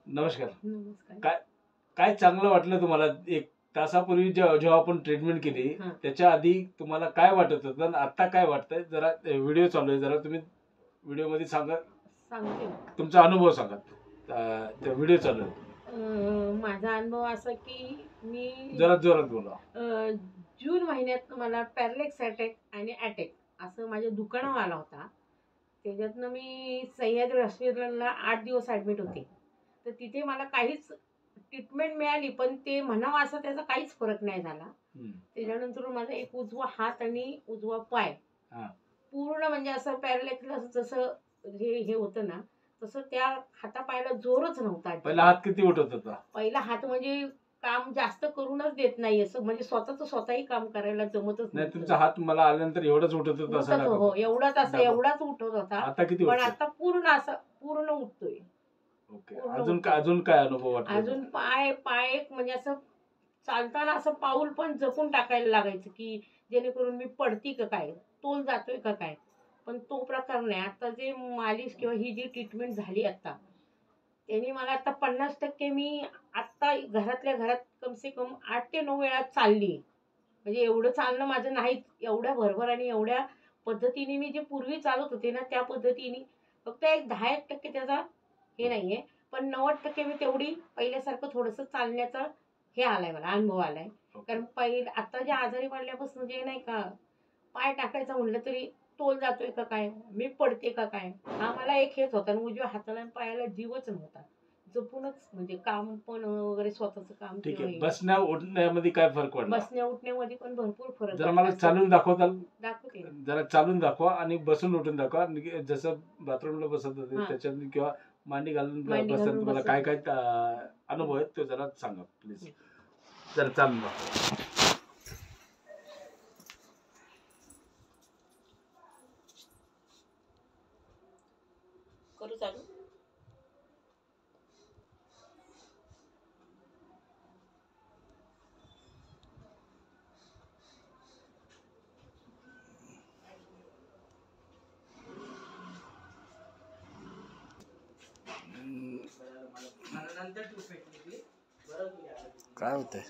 नमस्कार. नमस्कार. काय काय चांगलं वाटलं तुम्हाला? एक तासापूर्वी जेव्हा आपण ट्रीटमेंट केली हां. त्याच्या आधी तुम्हाला काय वाटत होतं आणि आता काय वाटतंय? जरा व्हिडिओ चालू आहे, जरा तुम्ही व्हिडिओमध्ये सांगा, सांगते. तुमचा अनुभव सांगा. त्या व्हिडिओ चालू आहे, माझा अनुभव असा की मी जरा जोरात बोला. जून महिन्यात मला पॅरलेक्स अटॅक आणि अटॅक असं माझ्या दुकानावर आला होता. त्याच्यातनं मी सह्याद्री हॉस्पिटलला 8 दिवस ॲडमिट होते. तर तिथे मला काहीच ट्रीटमेंट मिळाली, पण ते म्हणावं असं त्याचा काहीच फरक नाही झाला. त्याच्यानंतर माझा एक उजवा हात आणि उजवा पाय हां. पूर्ण म्हणजे असं पॅरलेक्स जसं हे होतं ना, तसं त्या हातापायाला जोरच नव्हता. पहिला हात किती उठत होता? पहिला हात म्हणजे काम जास्त करूनच देत नाही, असं म्हणजे स्वतःच स्वतःही काम करायला जमतच नाही, नव्हतं. तुमचा हात मला आल्यानंतर एवढाच उठत होता उठत असं हो, एवढाच असं दाखवा. एवढाच उठत होता. आता किती पण उठतो? आता पूर्ण उठतोय. ओके. पूर्ण अजून काय अनुभव वाटतो? अजून पाय पाय एक म्हणजे असं चालताना असं पाऊल पण जपून टाकायला लागायचं, की जेणेकरून मी पडती का काय, तोल जातोय का काय. पण तो प्रकार नाही. आता जे मालिश किंवा ही जी ट्रीटमेंट झाली आता, त्यांनी मला आता 50% मी आत्ता घरातल्या घरात कम से कम 8 ते 9 वेळा चालली. म्हणजे एवढं चालणं माझं नाहीच. एवढ्या भरभर आणि एवढ्या पद्धतीने मी जे पूर्वी चालत होते ना, त्या पद्धतीने फक्त एक 10% त्याचा हे नाहीये. पण 90% मी तेवढी पहिल्यासारखं थोडंसं चालण्याचा हे आलाय मला, अनुभव आलाय. कारण आता जे आजारी पडल्यापासून जे नाही का, पाय टाकायचा म्हटलं तरी तोल जातोय का काय? मी पडते का काय? हा मला एक हेच होता आणि उजव्या हाताला आणि पायाला जीवच नव्हता. जपूनच म्हणजे काम पण वगैरे स्वतःचं काम ठीक किंवा आहे. हे. बसण्या उठण्यामध्ये काय फरक पडला? बसण्या उठण्यामध्ये पण भरपूर फरक जरा वाटला. मला चालून दाखवताल? दाखवते ना. जरा चालून दाखवा आणि बसून उठून दाखवा. आणि जसं बाथरूमला बसत होते हां. त्याच्यात किंवा मांडी घालून मांडी बसताना घालून तुम्हाला बसत काय होते. काय अनुभव आहेत ते जरा सांगा प्लीज. जरा चालून दाखवा. करू चालू? काय होतंय?